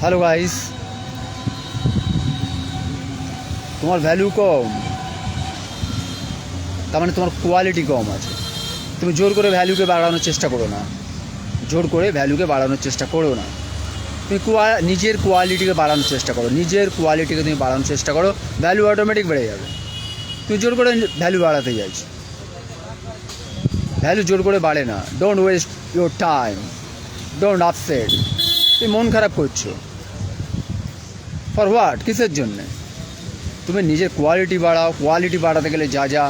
Hello guys, তোমার value কম, তার মানে তোমার কোয়ালিটি কম আছে। তুমি জোর করে ভ্যালুকে বাড়ানোর চেষ্টা করো না, জোর করে ভ্যালুকে বাড়ানোর চেষ্টা করো না। তুমি নিজের কোয়ালিটিকে বাড়ানোর চেষ্টা করো, নিজের কোয়ালিটিকে তুমি বাড়ানোর চেষ্টা করো, ভ্যালু অটোমেটিক বেড়ে যাবে। তুমি জোর করে ভ্যালু বাড়াতে চাইছো, ভ্যালু জোর করে বাড়ে না। Don't waste your time, don't upset. তুমি মন খারাপ করছো ফর হোয়াট? কিসের জন্যে? তুমি নিজের কোয়ালিটি বাড়াও। কোয়ালিটি বাড়াতে গেলে যা যা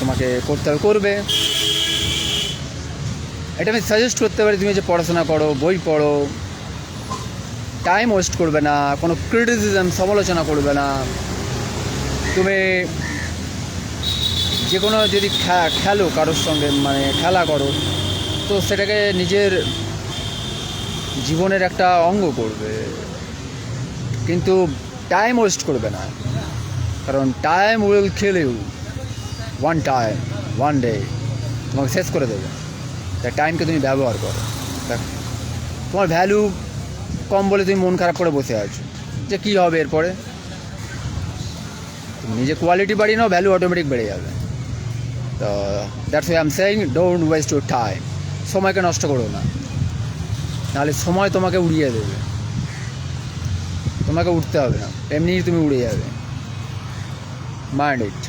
তোমাকে করতে হবে করবে। এটা আমি সাজেস্ট করতে পারি, তুমি যে পড়াশোনা করো, বই পড়ো, টাইম ওয়েস্ট করবে না, কোনো ক্রিটিসিজম সমালোচনা করবে না। তুমি যে কোনো যদি খেলো কারোর সঙ্গে, মানে খেলা করো, তো সেটাকে নিজের জীবনের একটা অঙ্গ করবে, কিন্তু টাইম ওয়েস্ট করবে না। কারণ time will kill you one time, one day, তোমাকে শেষ করে দেবে। তাই টাইমকে তুমি ব্যবহার করো। তোমার ভ্যালু কম বলে তুমি মন খারাপ করে বসে আছো যে কী হবে এরপরে। তুমি নিজে কোয়ালিটি বাড়িয়ে নাও, ভ্যালু অটোমেটিক বেড়ে যাবে। তো that's why I am saying, don't waste your time. সময়কে নষ্ট করো না, নাহলে সময় তোমাকে উড়িয়ে দেবে। তোমাকে উঠতে হবে না, এমনিই তুমি উড়ে যাবে। Mind it.